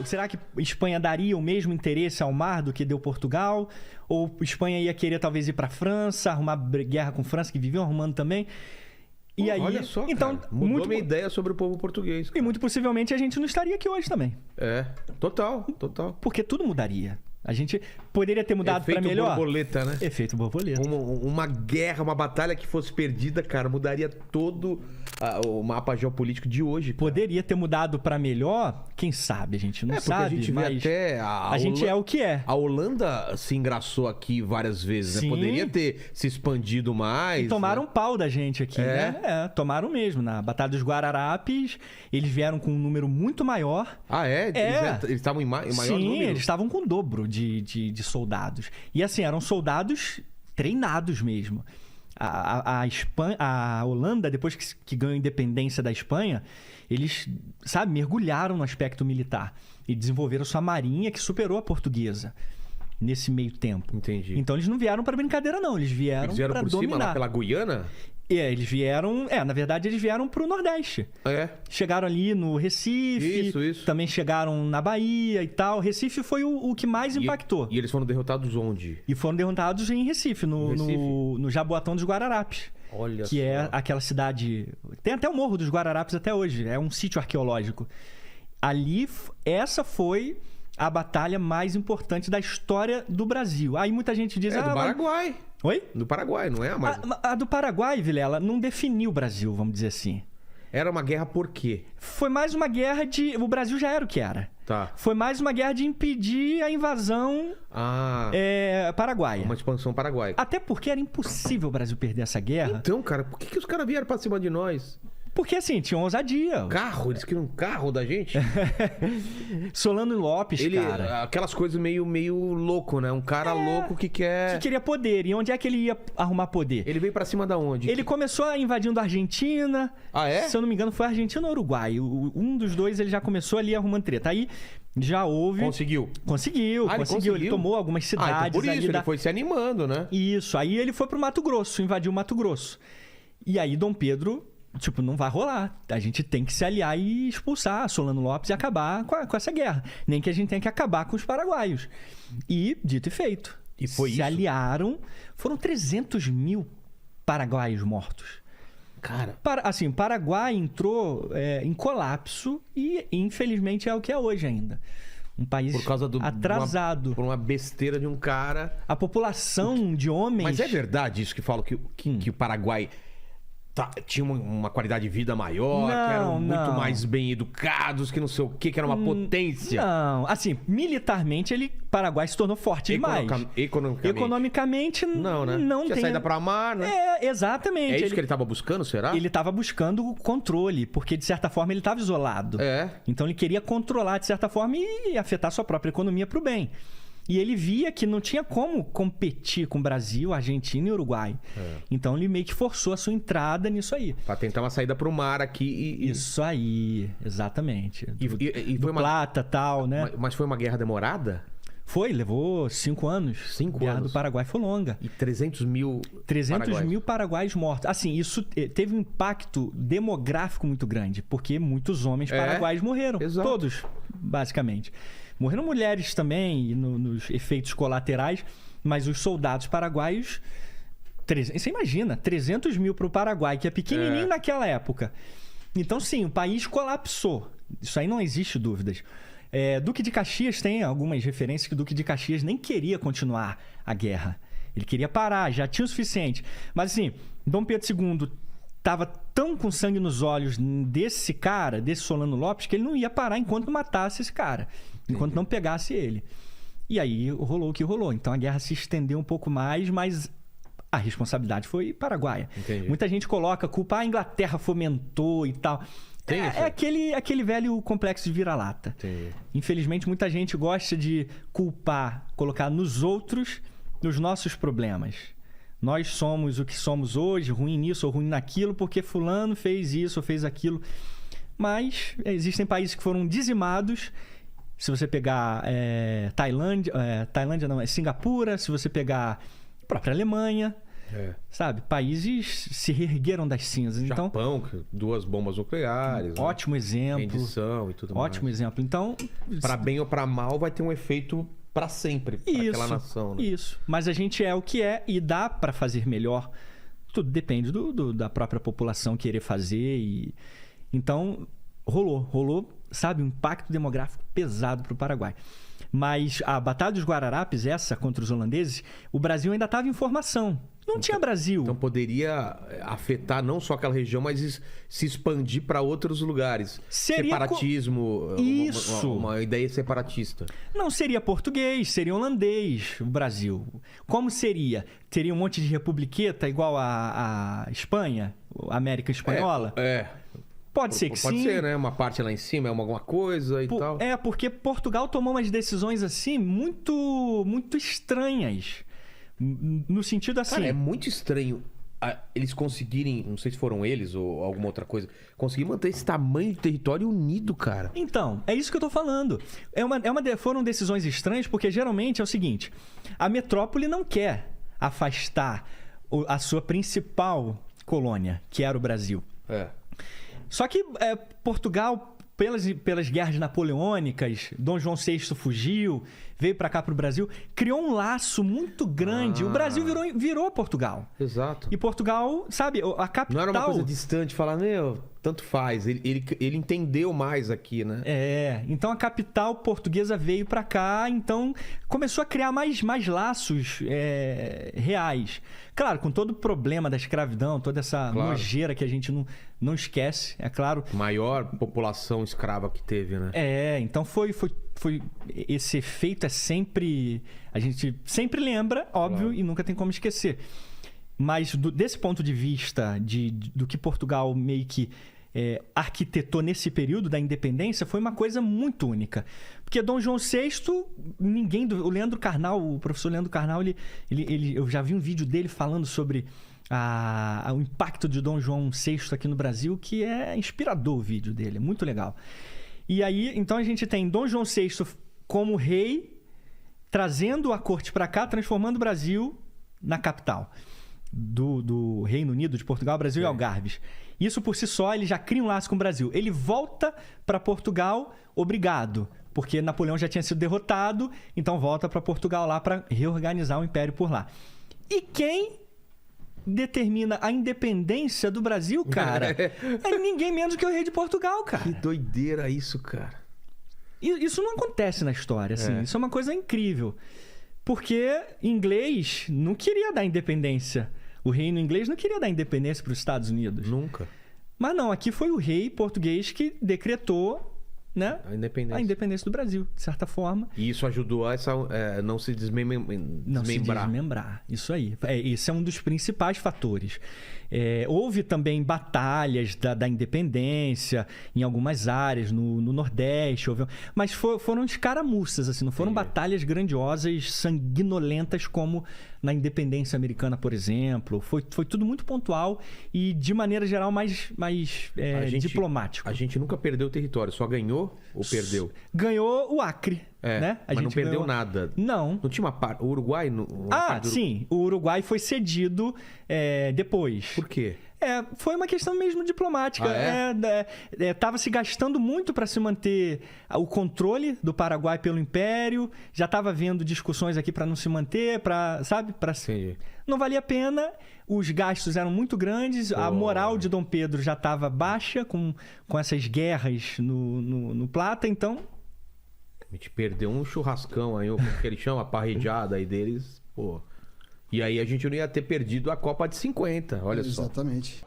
Será que Espanha daria o mesmo interesse ao mar do que deu Portugal? Ou Espanha ia querer talvez ir para a França, arrumar guerra com a França, que viviam arrumando também? E aí, olha só, então, cara, mudou minha ideia sobre o povo português. Cara. E muito possivelmente a gente não estaria aqui hoje também. Total. Porque tudo mudaria. A gente poderia ter mudado para melhor. Efeito borboleta, né? Efeito borboleta. Uma guerra, uma batalha que fosse perdida, cara, mudaria todo o mapa geopolítico de hoje. Cara. Poderia ter mudado para melhor, quem sabe? A gente não sabe, a gente mas até a gente é o que é. A Holanda se engraçou aqui várias vezes, né? Poderia ter se expandido mais. E tomaram pau da gente aqui, né? Tomaram mesmo. Na Batalha dos Guararapes, eles vieram com um número muito maior. Ah, é? Eles estavam em maior número? Sim, eles estavam com o dobro de soldados. E assim, eram soldados treinados mesmo. A Holanda, depois que ganhou a independência da Espanha, eles, mergulharam no aspecto militar e desenvolveram sua marinha, que superou a portuguesa nesse meio tempo. Entendi. Então eles não vieram para brincadeira, não. Eles vieram para dominar. Cima, lá pela Guiana? Eles vieram... na verdade, eles vieram pro Nordeste. Chegaram ali no Recife. Isso. Também chegaram na Bahia e tal. Recife foi o que mais impactou. E eles foram derrotados onde? E foram derrotados em Recife, no Jaboatão dos Guararapes. Olha que só. é aquela cidade... Tem até o Morro dos Guararapes até hoje. É um sítio arqueológico. Ali, essa foi a batalha mais importante da história do Brasil. Aí muita gente diz... do Paraguai. Oi? Do Paraguai, não é? Mas... A do Paraguai, Vilela, não definiu o Brasil, vamos dizer assim. Era uma guerra por quê? Foi mais uma guerra de... O Brasil já era o que era. Tá. Foi mais uma guerra de impedir a invasão paraguaia. Uma expansão paraguaia. Até porque era impossível o Brasil perder essa guerra. Então, cara, por que os caras vieram pra cima de nós? Porque, assim, tinha ousadia. Eles queriam um carro da gente? Solano Lopes, cara. Aquelas coisas meio louco, né? Um cara louco que quer... Que queria poder. E onde é que ele ia arrumar poder? Ele veio pra cima da onde? Ele começou invadindo a Argentina. Ah, é? Se eu não me engano, foi a Argentina ou Uruguai. Um dos dois, ele já começou ali arrumando treta. Aí já houve... Conseguiu. Ele tomou algumas cidades. Então por isso, ele foi se animando, né? Isso. Aí ele foi pro Mato Grosso, invadiu o Mato Grosso. E aí Dom Pedro... não vai rolar. A gente tem que se aliar e expulsar Solano Lopes e acabar com essa guerra. Nem que a gente tenha que acabar com os paraguaios. E, dito e feito. E foi isso? Se aliaram. Foram 300 mil paraguaios mortos. Cara... o Paraguai entrou em colapso e, infelizmente, é o que é hoje ainda. Um país atrasado. Por uma besteira de um cara... A população de homens... Mas é verdade isso que falam que o Paraguai... tinha uma qualidade de vida maior, que eram muito mais bem educados, que não sei o que era uma potência. Não, assim, militarmente Paraguai se tornou forte demais. Economicamente, não, né? Não tinha tem saída pra mar, né? Exatamente. É isso que ele tava buscando, será? Ele tava buscando o controle, porque de certa forma ele tava isolado. Então ele queria controlar de certa forma e afetar sua própria economia pro bem. E ele via que não tinha como competir com o Brasil, Argentina e Uruguai. Então ele meio que forçou a sua entrada nisso aí. Pra tentar uma saída pro mar aqui Isso aí, exatamente. E foi Plata e tal, né? Mas foi uma guerra demorada? Levou 5 anos. 5 anos. A guerra do Paraguai foi longa. E 300 mil mil paraguaios mortos. Assim, isso teve um impacto demográfico muito grande, porque muitos homens paraguaios morreram. Exato. Todos, basicamente. Morreram mulheres também, nos efeitos colaterais, mas os soldados paraguaios... Você imagina, 300 mil para o Paraguai, que é pequenininho naquela época. Então, sim, o país colapsou. Isso aí não existe dúvidas. Duque de Caxias tem algumas referências que o Duque de Caxias nem queria continuar a guerra. Ele queria parar, já tinha o suficiente. Mas, assim, Dom Pedro II estava tão com sangue nos olhos desse cara, desse Solano Lopes, que ele não ia parar enquanto não matasse esse cara. Enquanto não pegasse ele. E aí rolou o que rolou. Então a guerra se estendeu um pouco mais, mas a responsabilidade foi paraguaia. Entendi. Muita gente coloca culpa, a Inglaterra fomentou e tal. Aquele velho complexo de vira-lata. Infelizmente, muita gente gosta de culpar, colocar nos outros os nossos problemas. Nós somos o que somos hoje, ruim nisso ou ruim naquilo, porque fulano fez isso ou fez aquilo. Mas existem países que foram dizimados. Se você pegar Tailândia não, Singapura, se você pegar a própria Alemanha, Sabe? Países se reergueram das cinzas. Japão, então, 2 bombas nucleares. Ótimo exemplo. Rendição e tudo mais. Ótimo exemplo. Então, para bem ou para mal, vai ter um efeito para sempre para aquela nação. Né? Isso. Mas a gente é o que é e dá para fazer melhor. Tudo depende da própria população querer fazer. Então, rolou, sabe, um impacto demográfico pesado para o Paraguai. Mas a Batalha dos Guararapes, essa contra os holandeses, o Brasil ainda estava em formação. Não tinha Brasil. Então poderia afetar não só aquela região, mas se expandir para outros lugares. Separatismo, Isso. Uma ideia separatista. Não seria português, seria holandês o Brasil. Como seria? Teria um monte de republiqueta igual a Espanha, a América Espanhola? Pode ser que sim. Pode ser, né? Uma parte lá em cima é alguma coisa e tal. Porque Portugal tomou umas decisões assim muito, muito estranhas. No sentido assim... Cara, é muito estranho eles conseguirem, não sei se foram eles ou alguma outra coisa, conseguir manter esse tamanho de território unido, cara. Então, é isso que eu tô falando. Foram decisões estranhas porque geralmente é o seguinte, a metrópole não quer afastar a sua principal colônia, que era o Brasil. Só que Portugal, pelas guerras napoleônicas, Dom João VI fugiu, veio para cá para o Brasil, criou um laço muito grande. O Brasil virou Portugal. Exato. E Portugal, sabe, a capital... Não era uma coisa distante, falar, tanto faz. Ele entendeu mais aqui, né? Então a capital portuguesa veio para cá, então começou a criar mais laços reais. Claro, com todo o problema da escravidão, toda essa nojeira que a gente não esquece, é claro. Maior população escrava que teve, né? Então foi esse efeito sempre... A gente sempre lembra, óbvio, e nunca tem como esquecer. Mas desse ponto de vista do que Portugal meio que arquitetou nesse período da independência, foi uma coisa muito única. Porque Dom João VI, o Leandro Carnal, o professor Leandro Carnal, eu já vi um vídeo dele falando sobre o impacto de Dom João VI aqui no Brasil, que é inspirador o vídeo dele, é muito legal. E aí, então a gente tem Dom João VI como rei, trazendo a corte para cá, transformando o Brasil na capital do Reino Unido, de Portugal, Brasil e Algarves. Isso por si só, ele já cria um laço com o Brasil. Ele volta para Portugal, obrigado, porque Napoleão já tinha sido derrotado, então volta para Portugal lá para reorganizar o império por lá. E quem determina a independência do Brasil, cara, é ninguém menos que o rei de Portugal, cara. Que doideira isso, cara. Isso não acontece na história, assim. Isso é uma coisa incrível. Porque inglês não queria dar independência. O reino inglês não queria dar independência para os Estados Unidos. Nunca. Mas não, aqui foi o rei português que decretou, né, a independência do Brasil, de certa forma. E isso ajudou a não se desmembrar. Não se desmembrar, isso aí. Esse é um dos principais fatores. Houve também batalhas da independência em algumas áreas, no Nordeste, mas foram escaramuças, assim, não foram batalhas grandiosas, sanguinolentas como na independência americana, por exemplo. Foi tudo muito pontual e, de maneira geral, mais diplomático. A gente nunca perdeu o território, só ganhou ou perdeu? Ganhou o Acre. Né? Mas não perdeu nada. Não. Não tinha uma parte. O Uruguai. Sim. O Uruguai foi cedido depois. Por quê? Foi uma questão mesmo diplomática. Estava se gastando muito para se manter o controle do Paraguai pelo Império. Já estava havendo discussões aqui para não se manter, não valia a pena. Os gastos eram muito grandes. A moral de Dom Pedro já estava baixa com essas guerras no Plata. Então, a gente perdeu um churrascão aí, o que eles chamam, a parrillada aí deles, pô. E aí a gente não ia ter perdido a Copa de 50, olha só. Exatamente.